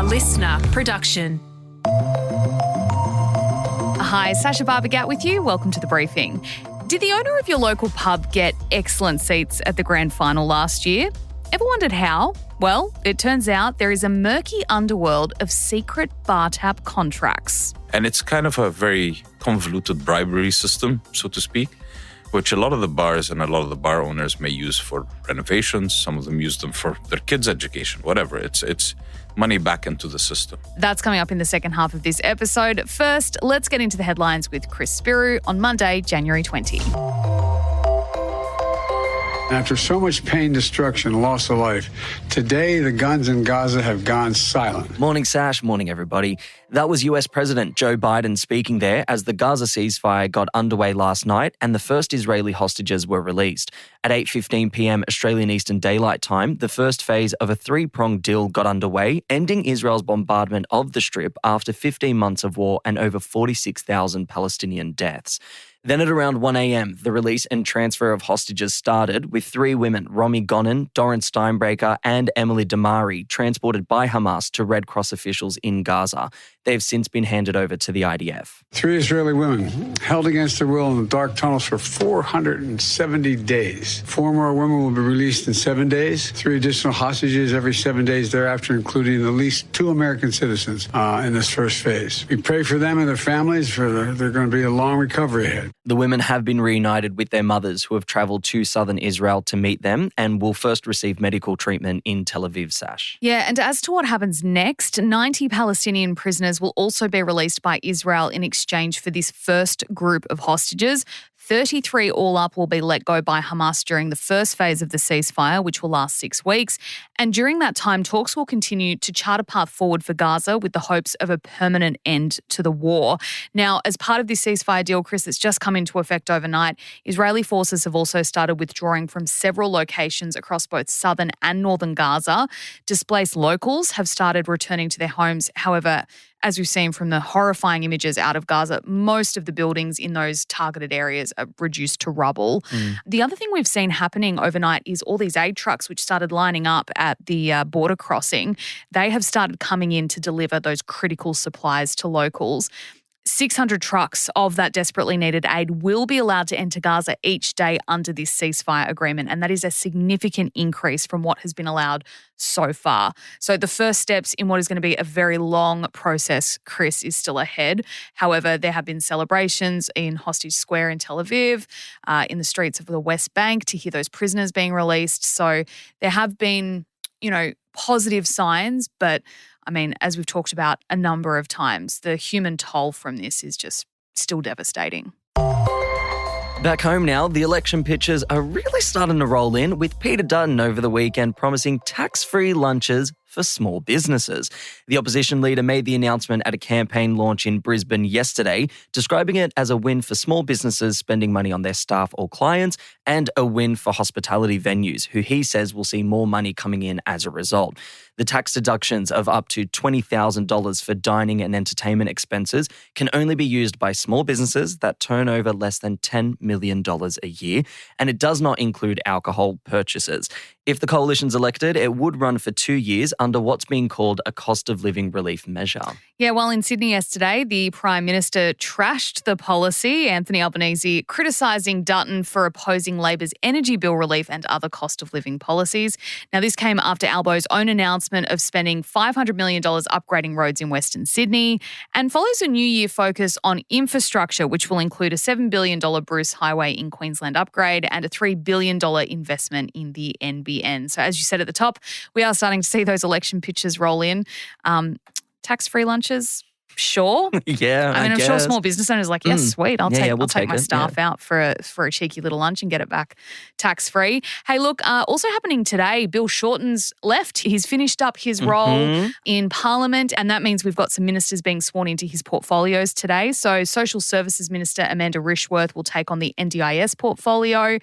listener production. Hi, Sasha Barbagat with you. Welcome to The Briefing. Did the owner of your local pub get excellent seats at the grand final last year? Ever wondered how? Well, it turns out there is a murky underworld of secret bar tap contracts. And it's kind of a very convoluted bribery system, so to speak, which a lot of the bars and a lot of the bar owners may use for renovations. Some of them use them for their kids' education, whatever. It's money back into the system. That's coming up in the second half of this episode. First, let's get into the headlines with Chris Spiru on Monday, January 20. After so much pain, destruction, loss of life, today the guns in Gaza have gone silent. Morning, Sash. Morning, everybody. That was US President Joe Biden speaking there as the Gaza ceasefire got underway last night and the first Israeli hostages were released. At 8:15 p.m. Australian Eastern Daylight Time, the first phase of a three-pronged deal got underway, ending Israel's bombardment of the Strip after 15 months of war and over 46,000 Palestinian deaths. Then at around 1 a.m., the release and transfer of hostages started with three women, Romy Gonen, Doron Steinbreaker and Emily Damari, transported by Hamas to Red Cross officials in Gaza. They have since been handed over to the IDF. Three Israeli women held against their will in the dark tunnels for 470 days. Four more women will be released in 7 days. Three additional hostages every 7 days thereafter, including at least two American citizens in this first phase. We pray for them and their families. They're going to be a long recovery ahead. The women have been reunited with their mothers who have travelled to southern Israel to meet them and will first receive medical treatment in Tel Aviv, Sash. Yeah, and as to what happens next, 90 Palestinian prisoners will also be released by Israel in exchange for this first group of hostages. 33 all up will be let go by Hamas during the first phase of the ceasefire, which will last 6 weeks. And during that time, talks will continue to chart a path forward for Gaza with the hopes of a permanent end to the war. Now, as part of this ceasefire deal, Chris, that's just come into effect overnight, Israeli forces have also started withdrawing from several locations across both southern and northern Gaza. Displaced locals have started returning to their homes. However, as we've seen from the horrifying images out of Gaza, most of the buildings in those targeted areas are reduced to rubble. The other thing we've seen happening overnight is all these aid trucks which started lining up at the border crossing. They have started coming in to deliver those critical supplies to locals. 600 trucks of that desperately needed aid will be allowed to enter Gaza each day under this ceasefire agreement, and that is a significant increase from what has been allowed so far. So the first steps in what is going to be a very long process, Chris, is still ahead. However, there have been celebrations in Hostage Square in Tel Aviv, in the streets of the West Bank to hear those prisoners being released. So there have been, positive signs, but I mean, as we've talked about a number of times, the human toll from this is just still devastating. Back home now, the election pitches are really starting to roll in, with Peter Dutton over the weekend promising tax-free lunches for small businesses. The opposition leader made the announcement at a campaign launch in Brisbane yesterday, describing it as a win for small businesses spending money on their staff or clients and a win for hospitality venues, who he says will see more money coming in as a result. The tax deductions of up to $20,000 for dining and entertainment expenses can only be used by small businesses that turn over less than $10 million a year, and it does not include alcohol purchases. If the coalition's elected, it would run for 2 years under what's being called a cost of living relief measure. Yeah, well, in Sydney yesterday, the Prime Minister trashed the policy, Anthony Albanese criticising Dutton for opposing Labor's energy bill relief and other cost of living policies. Now, this came after Albo's own announcement of spending $500 million upgrading roads in Western Sydney and follows a New Year focus on infrastructure, which will include a $7 billion Bruce Highway in Queensland upgrade and a $3 billion investment in the NBN. So as you said at the top, we are starting to see those election pitches roll in. Tax-free lunches, sure. Yeah, I mean, I'm guess. sure small business owners are like, yes, sweet. I'll take my it, staff out for a cheeky little lunch and get it back tax-free. Hey, look, also happening today, Bill Shorten's left. He's finished up his role in Parliament, and that means we've got some ministers being sworn into his portfolios today. So Social Services Minister Amanda Rishworth will take on the NDIS portfolio.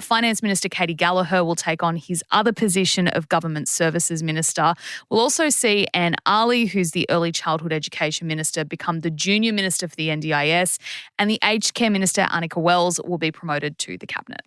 Finance Minister Katie Gallagher will take on his other position of Government Services Minister. We'll also see Anne Ali, who's the Early Childhood Education Minister, become the Junior Minister for the NDIS, and the Aged Care Minister, Annika Wells, will be promoted to the Cabinet.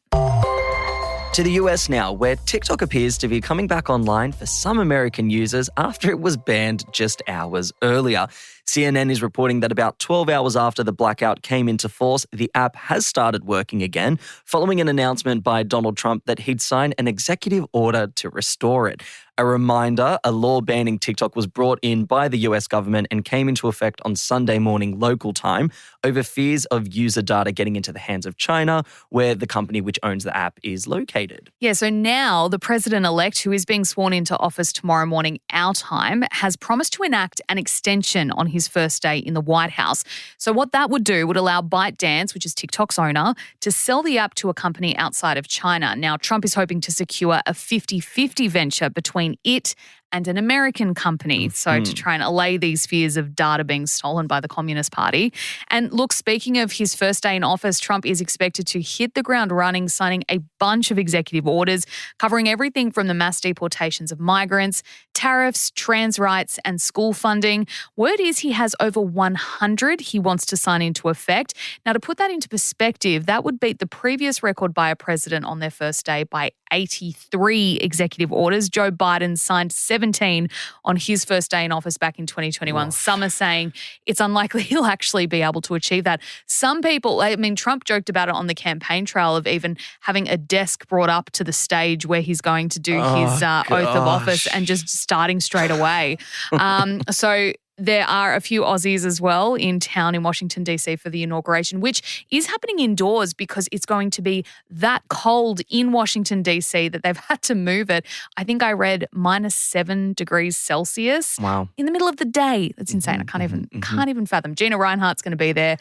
To the US now, where TikTok appears to be coming back online for some American users after it was banned just hours earlier. CNN is reporting that about 12 hours after the blackout came into force, the app has started working again, following an announcement by Donald Trump that he'd sign an executive order to restore it. A reminder, a law banning TikTok was brought in by the US government and came into effect on Sunday morning local time over fears of user data getting into the hands of China, where the company which owns the app is located. Yeah, so now the president-elect, who is being sworn into office tomorrow morning our time, has promised to enact an extension on his first day in the White House. So what that would do would allow ByteDance, which is TikTok's owner, to sell the app to a company outside of China. Now, Trump is hoping to secure a 50-50 venture between it and an American company, so to try and allay these fears of data being stolen by the Communist Party. And look, speaking of his first day in office, Trump is expected to hit the ground running, signing a bunch of executive orders covering everything from the mass deportations of migrants, tariffs, trans rights, and school funding. Word is he has over 100 he wants to sign into effect. Now, to put that into perspective, that would beat the previous record by a president on their first day by 83 executive orders. Joe Biden signed 17 on his first day in office back in 2021. Oof. Some are saying it's unlikely he'll actually be able to achieve that. Some people, I mean, Trump joked about it on the campaign trail of even having a desk brought up to the stage where he's going to do his oath of office and just starting straight away. So there are a few Aussies as well in town in Washington, D.C. for the inauguration, which is happening indoors because it's going to be that cold in Washington, D.C. that they've had to move it. I think I read -7 degrees Celsius in the middle of the day. That's insane. I can't even fathom. Gina Reinhart's going to be there.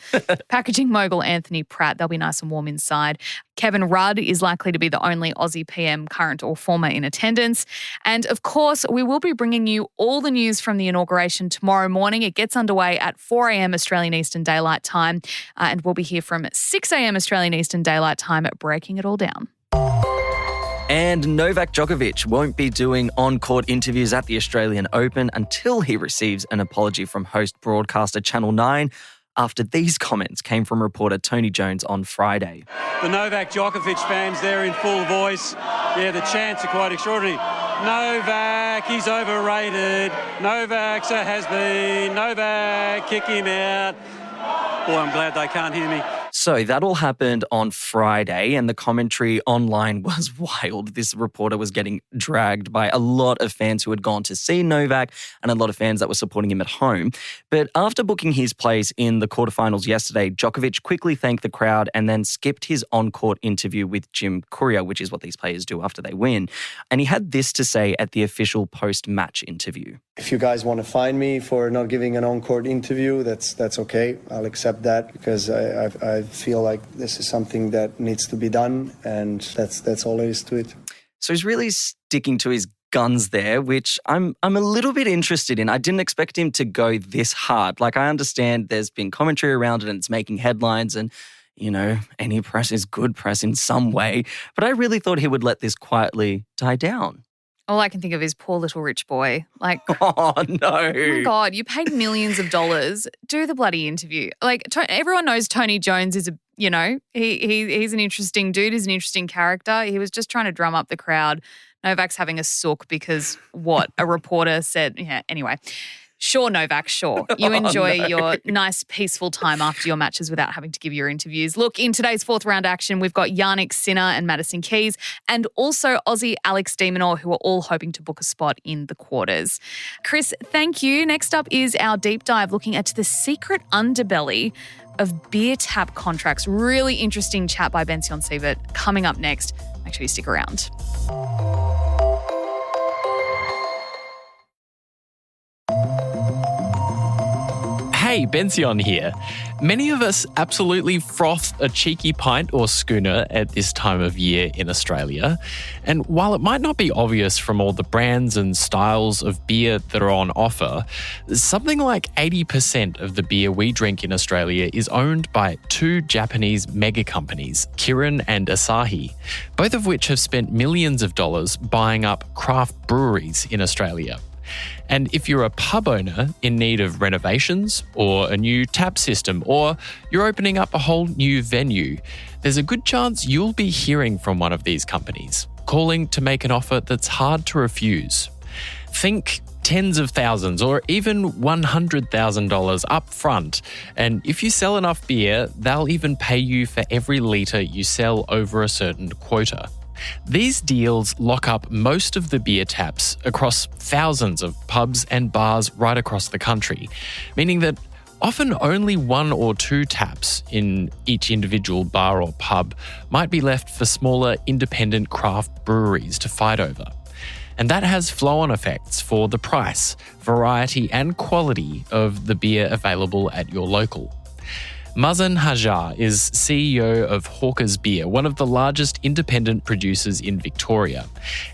Packaging mogul Anthony Pratt. They'll be nice and warm inside. Kevin Rudd is likely to be the only Aussie PM, current or former, in attendance. And of course, we will be bringing you all the news from the inauguration tomorrow morning. It gets underway at 4 a.m. Australian Eastern Daylight Time, and we'll be here from 6 a.m. Australian Eastern Daylight Time breaking it all down. And Novak Djokovic won't be doing on-court interviews at the Australian Open until he receives an apology from host broadcaster Channel 9 after these comments came from reporter Tony Jones on Friday. The Novak Djokovic fans there in full voice. Yeah, the chants are quite extraordinary. Novak, he's overrated. Novak's a has-been. Novak, kick him out. Boy, I'm glad they can't hear me. So that all happened on Friday and the commentary online was wild. This reporter was getting dragged by a lot of fans who had gone to see Novak and a lot of fans that were supporting him at home. But after booking his place in the quarterfinals yesterday, Djokovic quickly thanked the crowd and then skipped his on-court interview with Jim Courier, which is what these players do after they win. And he had this to say at the official post-match interview. If you guys want to fine me for not giving an on-court interview, that's okay. I'll accept that because I feel like this is something that needs to be done, and that's all there is to it. So he's really sticking to his guns there, which I'm a little bit interested in. I didn't expect him to go this hard. Like, I understand there's been commentary around it and it's making headlines and, you know, any press is good press in some way. But I really thought he would let this quietly die down. All I can think of is poor little rich boy. Like, oh no. Oh my God, you paid millions of dollars. Do the bloody interview. Like, everyone knows Tony Jones is he's an interesting dude. He's an interesting character. He was just trying to drum up the crowd. Novak's having a sook because a reporter said. Yeah, anyway. Sure, Novak, sure. You enjoy your nice, peaceful time after your matches without having to give your interviews. Look, in today's fourth round action, we've got Yannick Sinner and Madison Keys and also Aussie Alex de Minaur, who are all hoping to book a spot in the quarters. Chris, thank you. Next up is our deep dive looking at the secret underbelly of beer tap contracts. Really interesting chat by Bension Siebert coming up next. Make sure you stick around. Hey, Bension here. Many of us absolutely froth a cheeky pint or schooner at this time of year in Australia. And while it might not be obvious from all the brands and styles of beer that are on offer, something like 80% of the beer we drink in Australia is owned by two Japanese mega companies, Kirin and Asahi, both of which have spent millions of dollars buying up craft breweries in Australia. And if you're a pub owner in need of renovations or a new tap system, or you're opening up a whole new venue, there's a good chance you'll be hearing from one of these companies, calling to make an offer that's hard to refuse. Think tens of thousands or even $100,000 up front. And if you sell enough beer, they'll even pay you for every litre you sell over a certain quota. These deals lock up most of the beer taps across thousands of pubs and bars right across the country, meaning that often only one or two taps in each individual bar or pub might be left for smaller independent craft breweries to fight over. And that has flow-on effects for the price, variety and quality of the beer available at your local. Mazen Hajjar is CEO of Hawker's Beer, one of the largest independent producers in Victoria.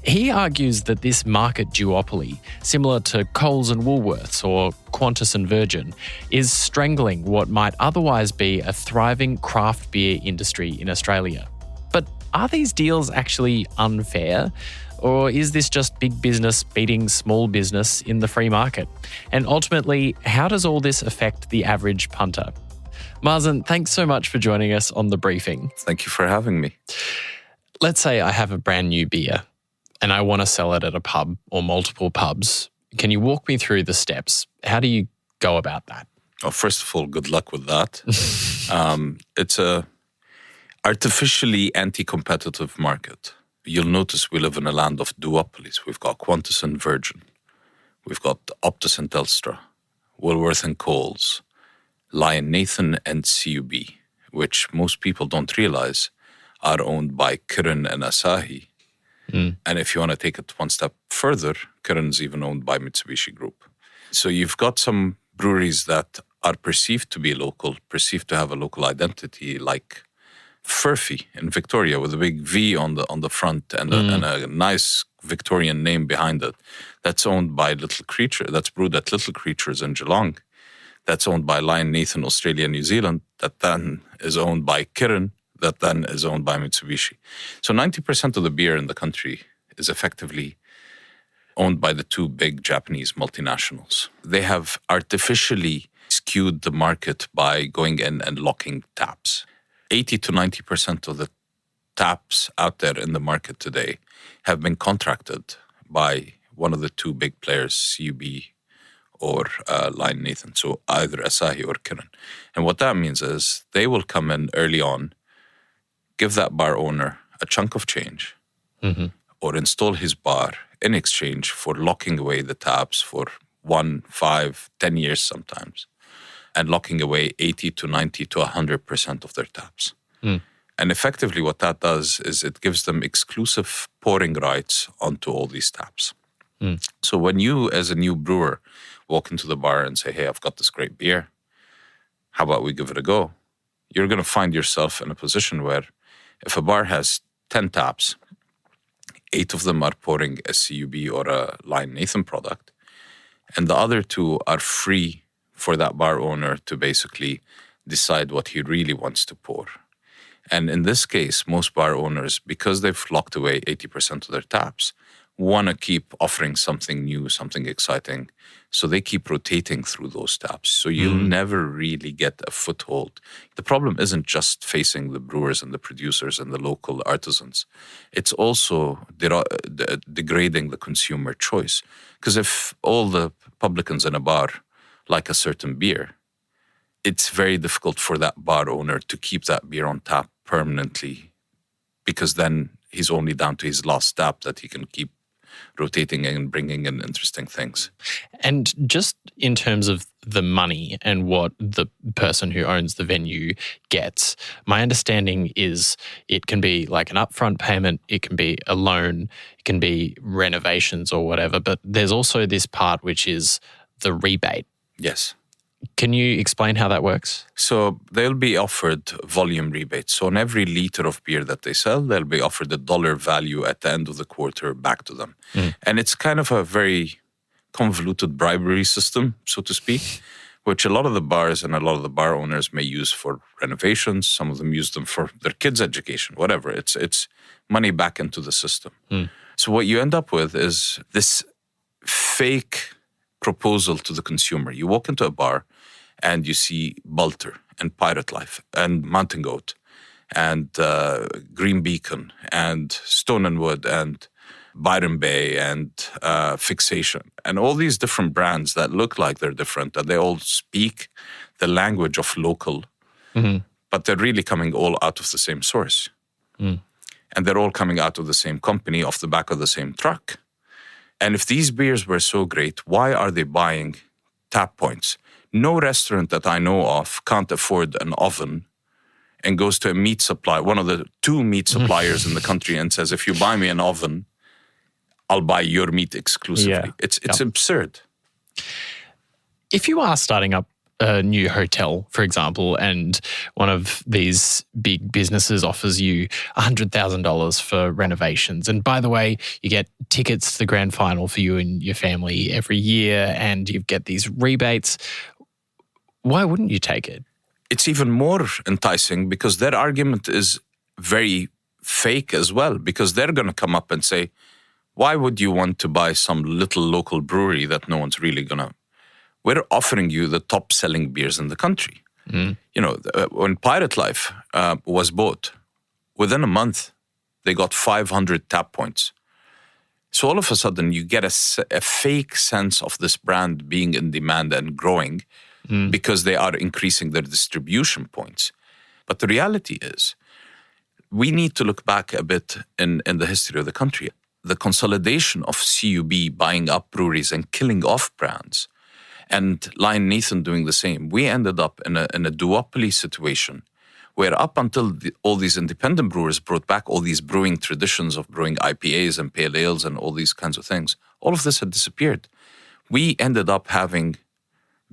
He argues that this market duopoly, similar to Coles and Woolworths or Qantas and Virgin, is strangling what might otherwise be a thriving craft beer industry in Australia. But are these deals actually unfair? Or is this just big business beating small business in the free market? And ultimately, how does all this affect the average punter? Mazen, thanks so much for joining us on The Briefing. Thank you for having me. Let's say I have a brand new beer and I want to sell it at a pub or multiple pubs. Can you walk me through the steps? How do you go about that? Well, first of all, good luck with that. It's a artificially anti-competitive market. You'll notice we live in a land of duopolies. We've got Qantas and Virgin. We've got Optus and Telstra, Woolworth and Coles, Lion, Nathan and CUB, which most people don't realize are owned by Kirin and Asahi. And if you want to take it one step further, Kirin's even owned by Mitsubishi Group. So you've got some breweries that are perceived to be local, perceived to have a local identity, like Furphy in Victoria with a big V on the front and a nice Victorian name behind it. That's owned by Little Creature. That's brewed at Little Creatures in Geelong. That's owned by Lion, Nathan, Australia, New Zealand. That then is owned by Kirin. That then is owned by Mitsubishi. So 90% of the beer in the country is effectively owned by the two big Japanese multinationals. They have artificially skewed the market by going in and locking taps. 80 to 90% of the taps out there in the market today have been contracted by one of the two big players, CUB or Lion Nathan, so either Asahi or Kirin. And what that means is they will come in early on, give that bar owner a chunk of change, or install his bar in exchange for locking away the taps for 1, 5, 10 years sometimes, and locking away 80 to 90 to 100% of their taps. And effectively what that does is it gives them exclusive pouring rights onto all these taps. So when you, as a new brewer, walk into the bar and say, hey, I've got this great beer, how about we give it a go? You're going to find yourself in a position where if a bar has 10 taps, 8 of them are pouring a CUB or a Lion Nathan product, and the other 2 are free for that bar owner to basically decide what he really wants to pour. And in this case, most bar owners, because they've locked away 80% of their taps, want to keep offering something new, something exciting. So they keep rotating through those taps. So you'll never really get a foothold. The problem isn't just facing the brewers and the producers and the local artisans. It's also degrading the consumer choice. Because if all the publicans in a bar like a certain beer, it's very difficult for that bar owner to keep that beer on tap permanently, because then he's only down to his last tap that he can keep rotating and bringing in interesting things. And just in terms of the money and what the person who owns the venue gets, my understanding is it can be like an upfront payment, it can be a loan, it can be renovations or whatever, but there's also this part which is the rebate. Yes. Can you explain how that works? So they'll be offered volume rebates. So on every liter of beer that they sell, they'll be offered a dollar value at the end of the quarter back to them. And it's kind of a very convoluted bribery system, so to speak, which a lot of the bars and a lot of the bar owners may use for renovations. Some of them use them for their kids' education, whatever. It's money back into the system. So what you end up with is this fake proposal to the consumer. You walk into a bar and you see Balter and Pirate Life and Mountain Goat and Green Beacon and Stone and Wood and Byron Bay and Fixation and all these different brands that look like they're different and they all speak the language of local, but they're really coming all out of the same source. And they're all coming out of the same company off the back of the same truck. And if these beers were so great, why are they buying tap points? No restaurant that I know of can't afford an oven and goes to a meat supplier, one of the 2 meat suppliers in the country, and says, if you buy me an oven, I'll buy your meat exclusively. Yeah. It's absurd. If you are starting up a new hotel, for example, and one of these big businesses offers you $100,000 for renovations, and by the way, you get tickets to the grand final for you and your family every year, and you get these rebates, why wouldn't you take it? It's even more enticing because their argument is very fake as well, because they're going to come up and say, why would you want to buy some little local brewery that no one's really going to... We're offering you the top-selling beers in the country. You know, when Pirate Life was bought, within a month, they got 500 tap points. So all of a sudden, you get a fake sense of this brand being in demand and growing because they are increasing their distribution points. But the reality is, we need to look back a bit in the history of the country. The consolidation of CUB buying up breweries and killing off brands, and Lion and Asahi doing the same. We ended up in a duopoly situation where up until all these independent brewers brought back all these brewing traditions of brewing IPAs and pale ales and all these kinds of things, all of this had disappeared. We ended up having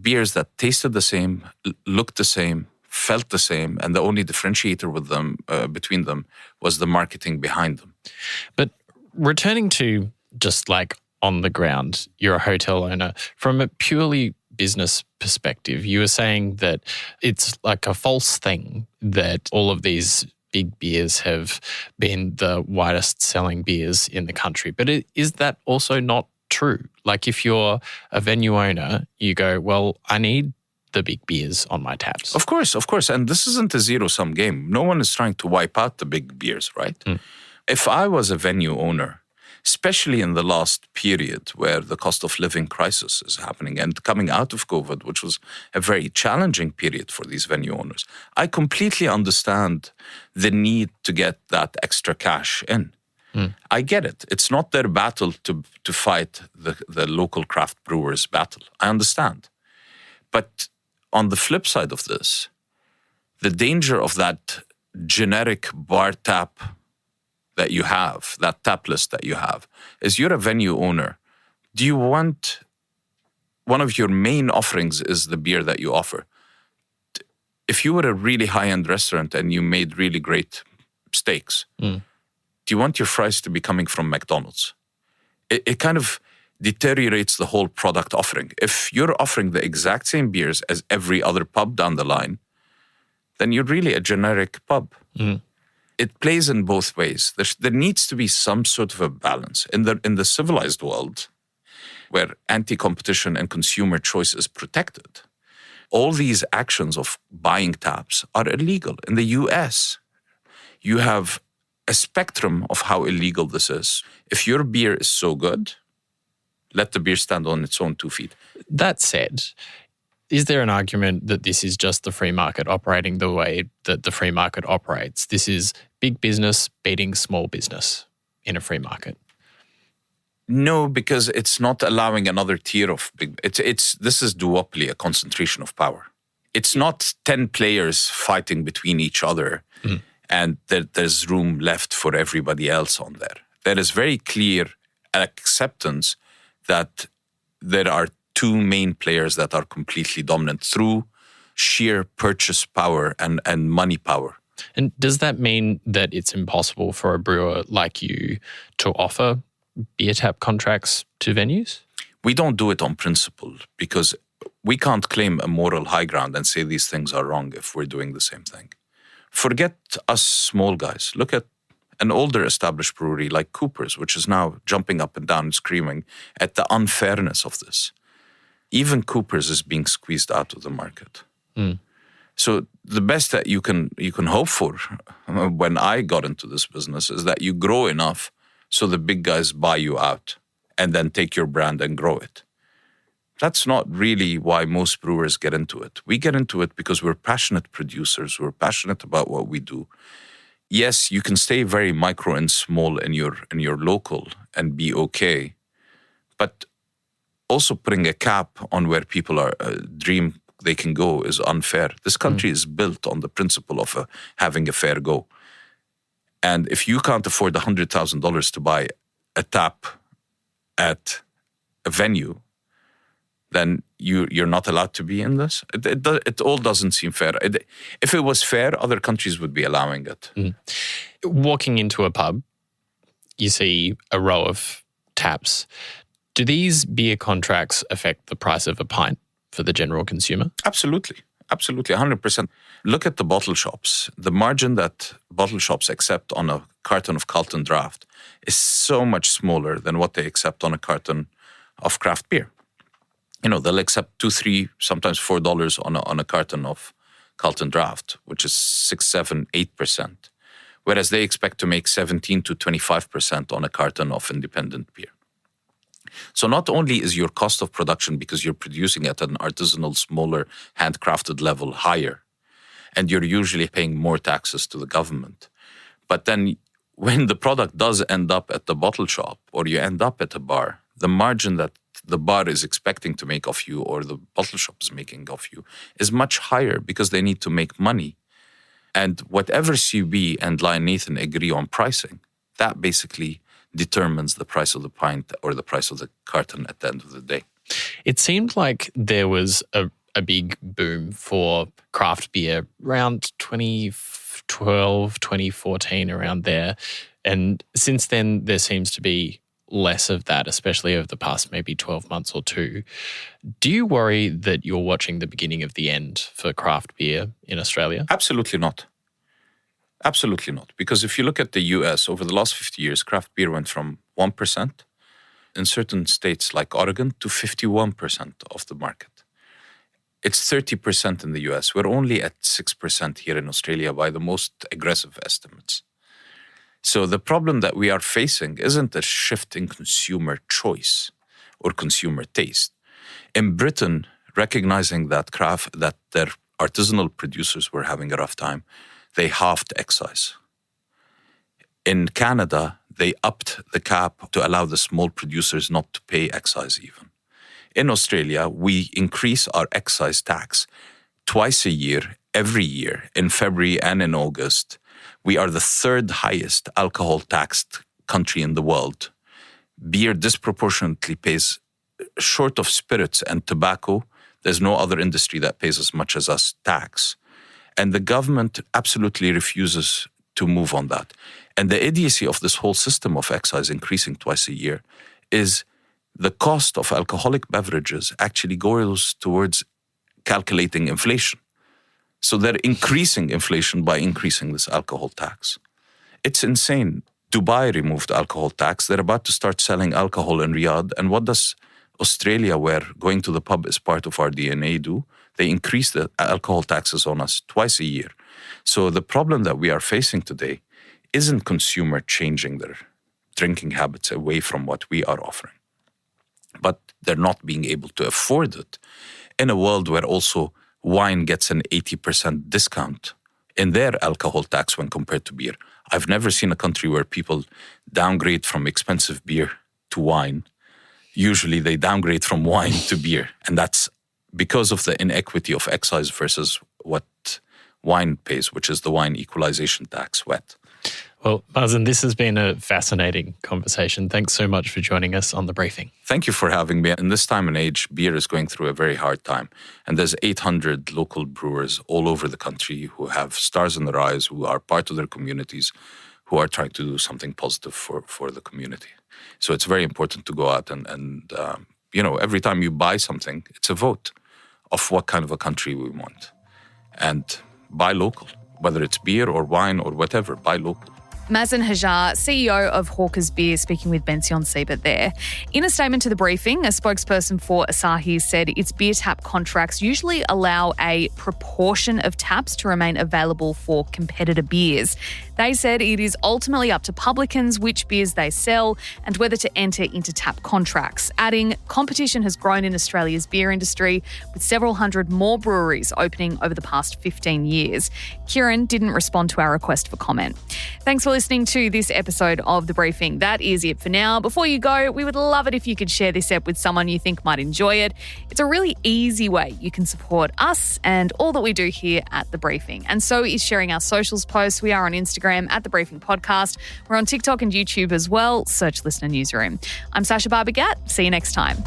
beers that tasted the same, looked the same, felt the same, and the only differentiator with them between them was the marketing behind them. But returning to just like on the ground, you're a hotel owner. From a purely business perspective, you were saying that it's like a false thing that all of these big beers have been the widest selling beers in the country. But is that also not true? Like if you're a venue owner, you go, well, I need the big beers on my taps. Of course. And this isn't a zero-sum game. No one is trying to wipe out the big beers, right? If I was a venue owner, especially in the last period where the cost of living crisis is happening and coming out of COVID, which was a very challenging period for these venue owners, I completely understand the need to get that extra cash in. I get it. It's not their battle to fight the local craft brewers' battle. I understand. But on the flip side of this, the danger of that generic bar tap that you have, that tap list that you have, is you're a venue owner. Do you want one of your main offerings is the beer that you offer? If you were a really high-end restaurant and you made really great steaks, do you want your fries to be coming from McDonald's? It kind of deteriorates the whole product offering. If you're offering the exact same beers as every other pub down the line, then you're really a generic pub. It plays in both ways. There needs to be some sort of a balance. In the civilized world, where anti-competition and consumer choice is protected, all these actions of buying taps are illegal. In the US, you have a spectrum of how illegal this is. If your beer is so good, let the beer stand on its own 2 feet. That said, is there an argument that this is just the free market operating the way that the free market operates? This is big business beating small business in a free market? No, because it's not allowing another tier of big... This is duopoly, a concentration of power. It's not 10 players fighting between each other and there's room left for everybody else on there. There is very clear acceptance that there are 2 main players that are completely dominant through sheer purchase power and money power. And does that mean that it's impossible for a brewer like you to offer beer tap contracts to venues? We don't do it on principle because we can't claim a moral high ground and say these things are wrong if we're doing the same thing. Forget us small guys. Look at an older established brewery like Cooper's, which is now jumping up and down and screaming at the unfairness of this. Even Cooper's is being squeezed out of the market. So the best that you can hope for when I got into this business is that you grow enough so the big guys buy you out and then take your brand and grow it. That's not really why most brewers get into it. We get into it because we're passionate producers. We're passionate about what we do. Yes, you can stay very micro and small in your local and be okay, but also putting a cap on where people are dream they can go is unfair. This country is built on the principle of having a fair go. And if you can't afford $100,000 to buy a tap at a venue, then you're not allowed to be in this. It all doesn't seem fair. If it was fair, other countries would be allowing it. Walking into a pub, you see a row of taps. Do these beer contracts affect the price of a pint for the general consumer? Absolutely, 100%. Look at the bottle shops. The margin that bottle shops accept on a carton of Carlton Draft is so much smaller than what they accept on a carton of craft beer. They'll accept $2, $3, sometimes $4 on a carton of Carlton Draft, which is 6, 7, 8%, whereas they expect to make 17 to 25% on a carton of independent beer. So not only is your cost of production, because you're producing at an artisanal, smaller, handcrafted level, higher, and you're usually paying more taxes to the government, but then when the product does end up at the bottle shop or you end up at a bar, the margin that the bar is expecting to make off you or the bottle shop is making off you is much higher because they need to make money. And whatever CB and Lion Nathan agree on pricing, that basically determines the price of the pint or the price of the carton at the end of the day. It seemed like there was a big boom for craft beer around 2012, 2014, around there. And since then, there seems to be less of that, especially over the past maybe 12 months or two. Do you worry that you're watching the beginning of the end for craft beer in Australia? Absolutely not. Absolutely not. Because if you look at the US, over the last 50 years, craft beer went from 1% in certain states like Oregon to 51% of the market. It's 30% in the US. We're only at 6% here in Australia by the most aggressive estimates. So the problem that we are facing isn't a shift in consumer choice or consumer taste. In Britain, recognizing that their artisanal producers were having a rough time, they halved excise. In Canada, they upped the cap to allow the small producers not to pay excise even. In Australia, we increase our excise tax twice a year, every year, in February and in August. We are the third highest alcohol taxed country in the world. Beer disproportionately pays, short of spirits and tobacco, there's no other industry that pays as much as us tax. And the government absolutely refuses to move on that. And the idiocy of this whole system of excise increasing twice a year is the cost of alcoholic beverages actually goes towards calculating inflation. So they're increasing inflation by increasing this alcohol tax. It's insane. Dubai removed alcohol tax. They're about to start selling alcohol in Riyadh. And what does Australia, where going to the pub is part of our DNA, do? They increase the alcohol taxes on us twice a year. So the problem that we are facing today isn't consumer changing their drinking habits away from what we are offering, but they're not being able to afford it in a world where also wine gets an 80% discount in their alcohol tax when compared to beer. I've never seen a country where people downgrade from expensive beer to wine. Usually they downgrade from wine to beer, and that's because of the inequity of excise versus what wine pays, which is the wine equalization tax, WET. Well, Mazen, this has been a fascinating conversation. Thanks so much for joining us on The Briefing. Thank you for having me. In this time and age, beer is going through a very hard time. And there's 800 local brewers all over the country who have stars in their eyes, who are part of their communities, who are trying to do something positive for the community. So it's very important to go out and every time you buy something, it's a vote of what kind of a country we want. And buy local, whether it's beer or wine or whatever, buy local. Mazen Hajjar, CEO of Hawker's Beer, speaking with Bension Siebert there. In a statement to the briefing, a spokesperson for Asahi said its beer tap contracts usually allow a proportion of taps to remain available for competitor beers. They said it is ultimately up to publicans which beers they sell and whether to enter into tap contracts, adding competition has grown in Australia's beer industry, with several hundred more breweries opening over the past 15 years. Kieran didn't respond to our request for comment. Thanks for listening to this episode of The Briefing. That is it for now. Before you go, we would love it if you could share this ep with someone you think might enjoy it. It's a really easy way you can support us and all that we do here at The Briefing. And so is sharing our socials posts. We are on Instagram at The Briefing Podcast. We're on TikTok and YouTube as well. Search Listener Newsroom. I'm Sasha Barbagat. See you next time.